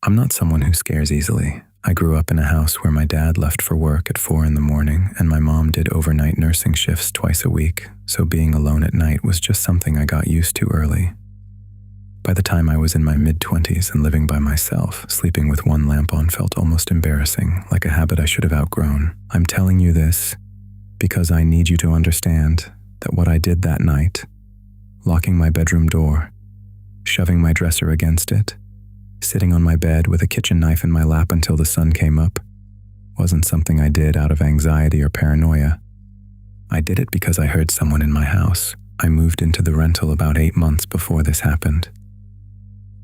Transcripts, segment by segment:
I'm not someone who scares easily. I grew up in a house where my dad left for work at 4 a.m. and my mom did overnight nursing shifts twice a week, so being alone at night was just something I got used to early. By the time I was in my mid-20s and living by myself, sleeping with one lamp on felt almost embarrassing, like a habit I should have outgrown. I'm telling you this because I need you to understand that what I did that night, locking my bedroom door, shoving my dresser against it, sitting on my bed with a kitchen knife in my lap until the sun came up, wasn't something I did out of anxiety or paranoia. I did it because I heard someone in my house. I moved into the rental about 8 months before this happened.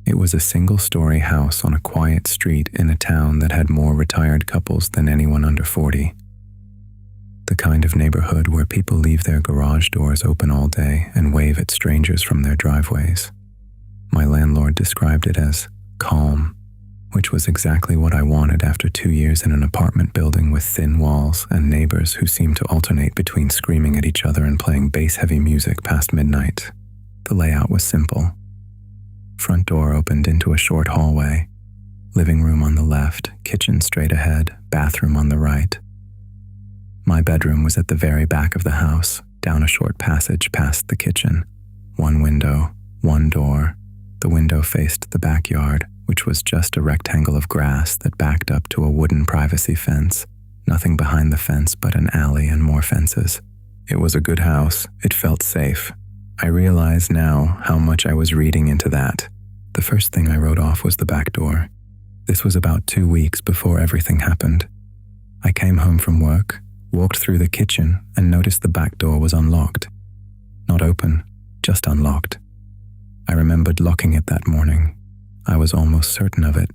It was a single-story house on a quiet street in a town that had more retired couples than anyone under 40. The kind of neighborhood where people leave their garage doors open all day and wave at strangers from their driveways. My landlord described it as calm, which was exactly what I wanted after 2 years in an apartment building with thin walls and neighbors who seemed to alternate between screaming at each other and playing bass-heavy music past midnight. The layout was simple. Front door opened into a short hallway, living room on the left, kitchen straight ahead, bathroom on the right. My bedroom was at the very back of the house, down a short passage past the kitchen. One window, one door. The window faced the backyard, which was just a rectangle of grass that backed up to a wooden privacy fence. Nothing behind the fence but an alley and more fences. It was a good house. It felt safe. I realize now how much I was reading into that. The first thing I wrote off was the back door. This was about 2 weeks before everything happened. I came home from work, walked through the kitchen, and noticed the back door was unlocked. Not open, just unlocked. I remembered locking it that morning. I was almost certain of it,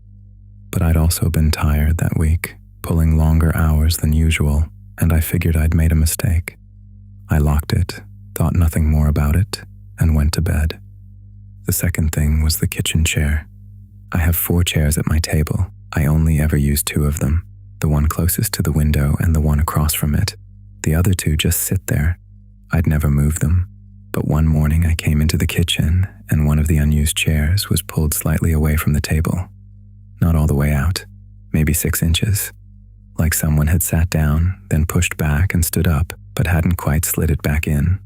but I'd also been tired that week, pulling longer hours than usual, and I figured I'd made a mistake. I locked it, thought nothing more about it, and went to bed. The second thing was the kitchen chair. I have 4 chairs at my table. I only ever use 2 of them, the one closest to the window and the one across from it. The other 2 just sit there. I'd never move them. But one morning I came into the kitchen and one of the unused chairs was pulled slightly away from the table. Not all the way out, maybe 6 inches. Like someone had sat down, then pushed back and stood up, but hadn't quite slid it back in.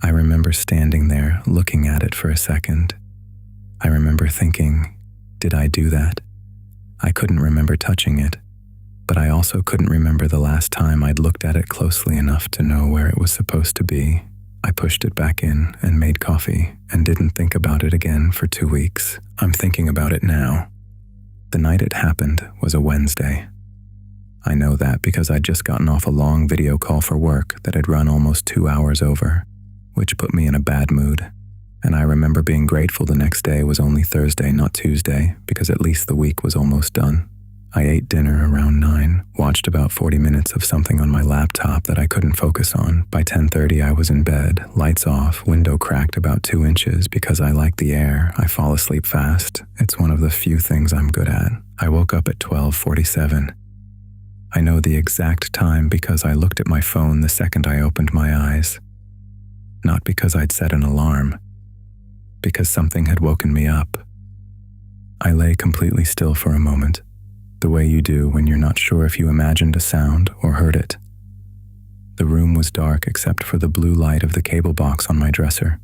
I remember standing there looking at it for a second. I remember thinking, did I do that? I couldn't remember touching it, but I also couldn't remember the last time I'd looked at it closely enough to know where it was supposed to be. I pushed it back in and made coffee and didn't think about it again for 2 weeks. I'm thinking about it now. The night it happened was a Wednesday. I know that because I'd just gotten off a long video call for work that had run almost 2 hours over, which put me in a bad mood. And I remember being grateful the next day was only Thursday, not Tuesday, because at least the week was almost done. I ate dinner around 9, watched about 40 minutes of something on my laptop that I couldn't focus on. By 10:30 I was in bed, lights off, window cracked about 2 inches because I like the air. I fall asleep fast. It's one of the few things I'm good at. I woke up at 12:47. I know the exact time because I looked at my phone the second I opened my eyes. Not because I'd set an alarm, because something had woken me up. I lay completely still for a moment, the way you do when you're not sure if you imagined a sound or heard it. The room was dark except for the blue light of the cable box on my dresser.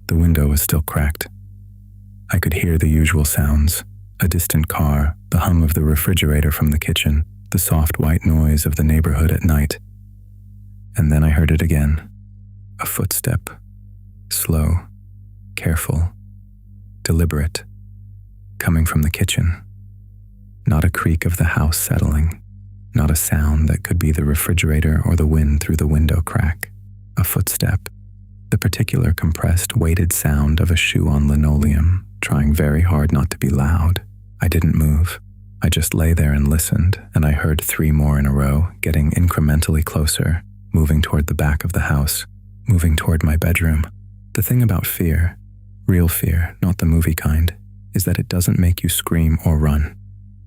The window was still cracked. I could hear the usual sounds, a distant car, the hum of the refrigerator from the kitchen, the soft white noise of the neighborhood at night. And then I heard it again. A footstep, slow, careful, deliberate, coming from the kitchen. Not a creak of the house settling, not a sound that could be the refrigerator or the wind through the window crack. A footstep, the particular compressed, weighted sound of a shoe on linoleum, trying very hard not to be loud. I didn't move. I just lay there and listened, and I heard 3 more in a row, getting incrementally closer, moving toward the back of the house, moving toward my bedroom. The thing about fear, real fear, not the movie kind, is that it doesn't make you scream or run.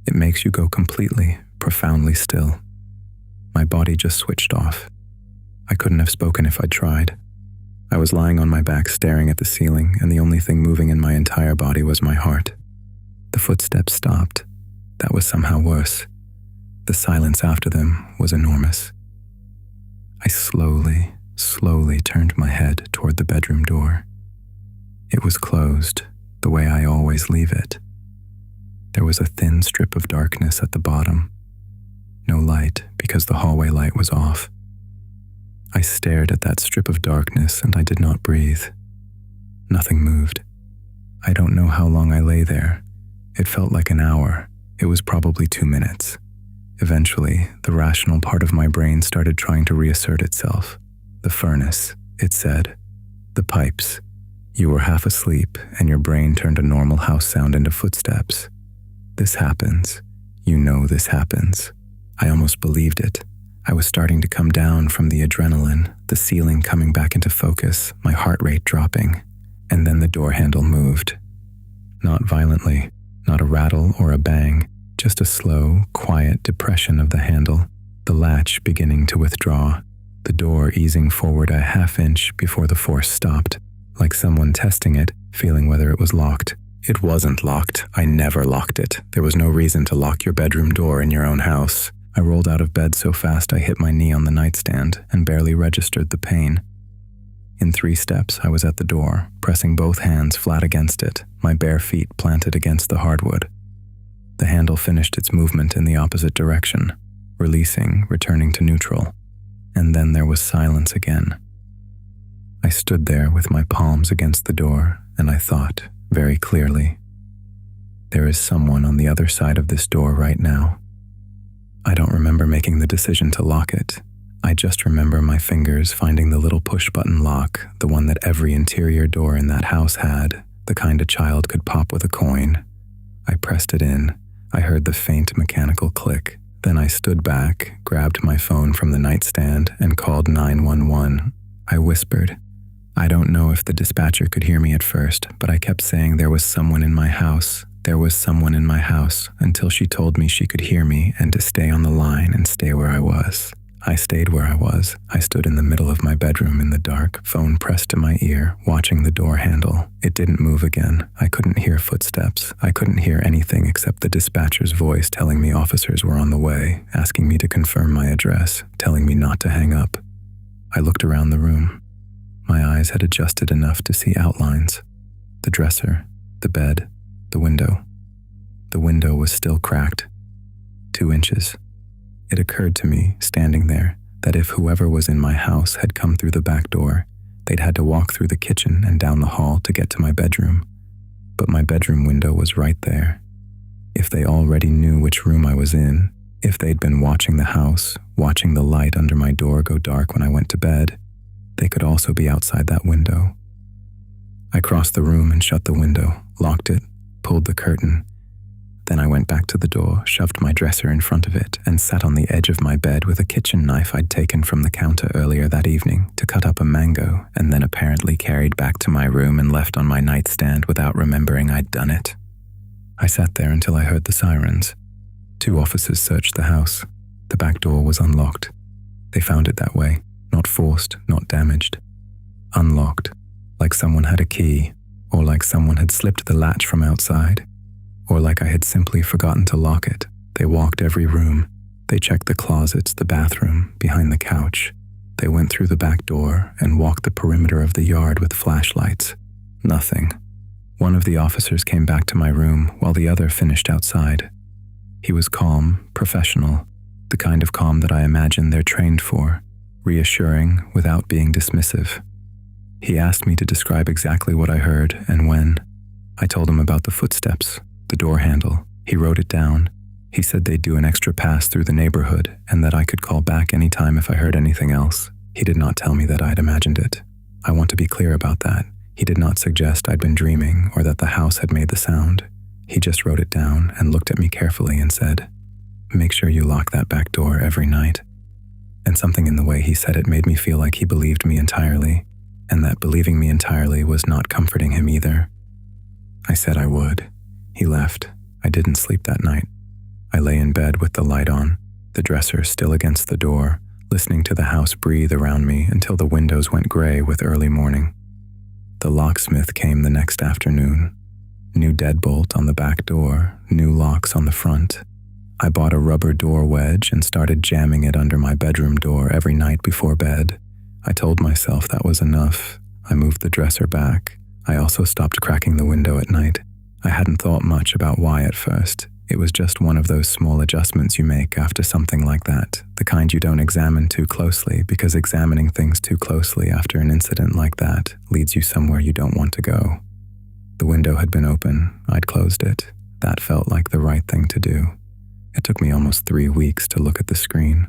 It makes you go completely, profoundly still. My body just switched off. I couldn't have spoken if I'd tried. I was lying on my back staring at the ceiling, and the only thing moving in my entire body was my heart. The The footsteps stopped. That was somehow worse. The silence after them was enormous. I slowly turned my head toward the bedroom door. It was closed, the way I always leave it. There was a thin strip of darkness at the bottom. No light, because the hallway light was off. I stared at that strip of darkness and I did not breathe. Nothing moved. I don't know how long I lay there. It felt like an hour. It was probably 2 minutes. Eventually, the rational part of my brain started trying to reassert itself. The furnace, it said. The pipes. You were half asleep and your brain turned a normal house sound into footsteps. This happens. You know this happens. I almost believed it. I was starting to come down from the adrenaline, the ceiling coming back into focus, my heart rate dropping. And then the door handle moved. Not violently, not a rattle or a bang, just a slow, quiet depression of the handle, the latch beginning to withdraw, the door easing forward a half-inch before the force stopped, like someone testing it, feeling whether it was locked. It wasn't locked. I never locked it. There was no reason to lock your bedroom door in your own house. I rolled out of bed so fast I hit my knee on the nightstand and barely registered the pain. In 3 steps, I was at the door, pressing both hands flat against it, my bare feet planted against the hardwood. The handle finished its movement in the opposite direction, releasing, returning to neutral. And then there was silence again. I stood there with my palms against the door, and I thought, very clearly, there is someone on the other side of this door right now. I don't remember making the decision to lock it. I just remember my fingers finding the little push-button lock, the one that every interior door in that house had, the kind a child could pop with a coin. I pressed it in. I heard the faint mechanical click. Then I stood back, grabbed my phone from the nightstand, and called 911. I whispered. I don't know if the dispatcher could hear me at first, but I kept saying there was someone in my house. There was someone in my house, until she told me she could hear me and to stay on the line and stay where I was. I stayed where I was. I stood in the middle of my bedroom in the dark, phone pressed to my ear, watching the door handle. It didn't move again. I couldn't hear footsteps. I couldn't hear anything except the dispatcher's voice telling me officers were on the way, asking me to confirm my address, telling me not to hang up. I looked around the room. My eyes had adjusted enough to see outlines. The dresser, the bed, the window. The window was still cracked. 2 inches. It occurred to me, standing there, that if whoever was in my house had come through the back door, they'd had to walk through the kitchen and down the hall to get to my bedroom. But my bedroom window was right there. If they already knew which room I was in, if they'd been watching the house, watching the light under my door go dark when I went to bed, they could also be outside that window. I crossed the room and shut the window, locked it, pulled the curtain. Then I went back to the door, shoved my dresser in front of it, and sat on the edge of my bed with a kitchen knife I'd taken from the counter earlier that evening to cut up a mango, and then apparently carried back to my room and left on my nightstand without remembering I'd done it. I sat there until I heard the sirens. 2 officers searched the house. The back door was unlocked. They found it that way, not forced, not damaged. Unlocked, like someone had a key, or like someone had slipped the latch from outside. Or like I had simply forgotten to lock it. They walked every room. They checked the closets, the bathroom, behind the couch. They went through the back door and walked the perimeter of the yard with flashlights. Nothing. One of the officers came back to my room while the other finished outside. He was calm, professional, the kind of calm that I imagine they're trained for, reassuring without being dismissive. He asked me to describe exactly what I heard and when. I told him about the footsteps, the door handle. He wrote it down. He said they'd do an extra pass through the neighborhood and that I could call back anytime if I heard anything else. He did not tell me that I'd imagined it. I want to be clear about that. He did not suggest I'd been dreaming or that the house had made the sound. He just wrote it down and looked at me carefully and said, "Make sure you lock that back door every night." And something in the way he said it made me feel like he believed me entirely, and that believing me entirely was not comforting him either. I said I would. He left. I didn't sleep that night. I lay in bed with the light on, the dresser still against the door, listening to the house breathe around me until the windows went gray with early morning. The locksmith came the next afternoon. new deadbolt on the back door, new locks on the front. I bought a rubber door wedge and started jamming it under my bedroom door every night before bed. I told myself that was enough. I moved the dresser back. I also stopped cracking the window at night. I hadn't thought much about why at first. It was just one of those small adjustments you make after something like that, the kind you don't examine too closely, because examining things too closely after an incident like that leads you somewhere you don't want to go. The window had been open. I'd closed it. That felt like the right thing to do. It took me almost 3 weeks to look at the screen.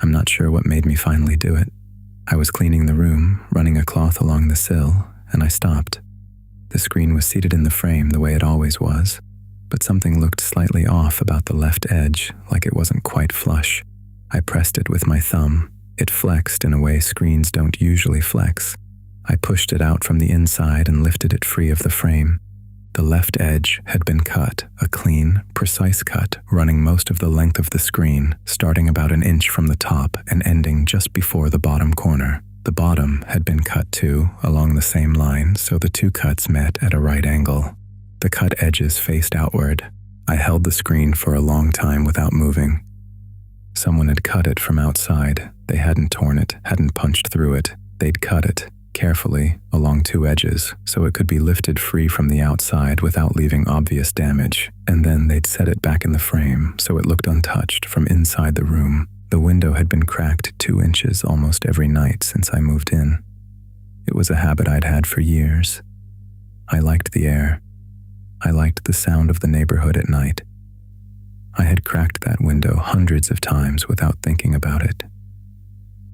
I'm not sure what made me finally do it. I was cleaning the room, running a cloth along the sill, and I stopped. The screen was seated in the frame the way it always was, but something looked slightly off about the left edge, like it wasn't quite flush. I pressed it with my thumb. It flexed in a way screens don't usually flex. I pushed it out from the inside and lifted it free of the frame. The left edge had been cut, a clean, precise cut, running most of the length of the screen, starting about an inch from the top and ending just before the bottom corner. The bottom had been cut too, along the same line, so the two cuts met at a right angle. The cut edges faced outward. I held the screen for a long time without moving. Someone had cut it from outside. They hadn't torn it, hadn't punched through it. They'd cut it, carefully, along two edges, so it could be lifted free from the outside without leaving obvious damage, and then they'd set it back in the frame so it looked untouched from inside the room. The window had been cracked 2 inches almost every night since I moved in. It was a habit I'd had for years. I liked the air. I liked the sound of the neighborhood at night. I had cracked that window hundreds of times without thinking about it.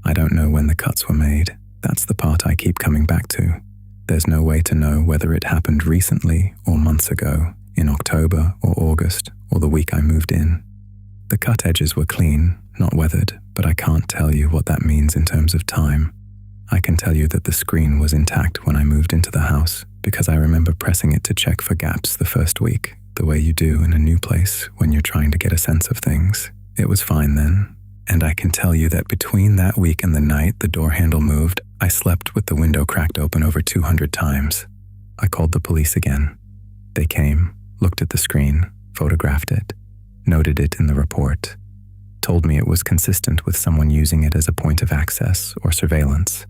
I don't know when the cuts were made. That's the part I keep coming back to. There's no way to know whether it happened recently or months ago, in October or August, or the week I moved in. The cut edges were clean, not weathered, but I can't tell you what that means in terms of time. I can tell you that the screen was intact when I moved into the house, because I remember pressing it to check for gaps the first week, the way you do in a new place when you're trying to get a sense of things. It was fine then, and I can tell you that between that week and the night the door handle moved, I slept with the window cracked open over 200 times. I called the police again. They came, looked at the screen, photographed it, noted it in the report, told me it was consistent with someone using it as a point of access or surveillance.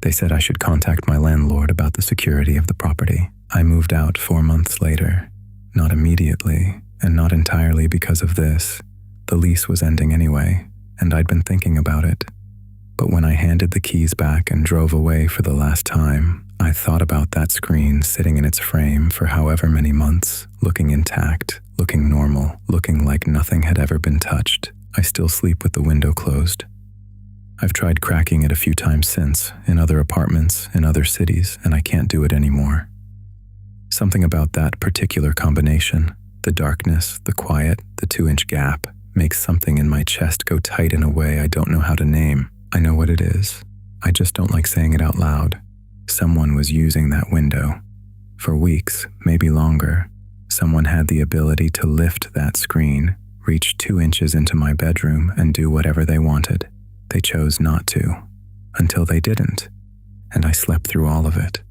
They said I should contact my landlord about the security of the property. I moved out 4 months later, not immediately, and not entirely because of this. The lease was ending anyway, and I'd been thinking about it. But when I handed the keys back and drove away for the last time, I thought about that screen sitting in its frame for however many months, looking intact, looking normal, looking like nothing had ever been touched. I still sleep with the window closed. I've tried cracking it a few times since, in other apartments, in other cities, and I can't do it anymore. Something about that particular combination, the darkness, the quiet, the 2-inch gap, makes something in my chest go tight in a way I don't know how to name. I know what it is. I just don't like saying it out loud. Someone was using that window. For weeks, maybe longer, someone had the ability to lift that screen, reach 2 inches into my bedroom, and do whatever they wanted. They chose not to, until they didn't, and I slept through all of it.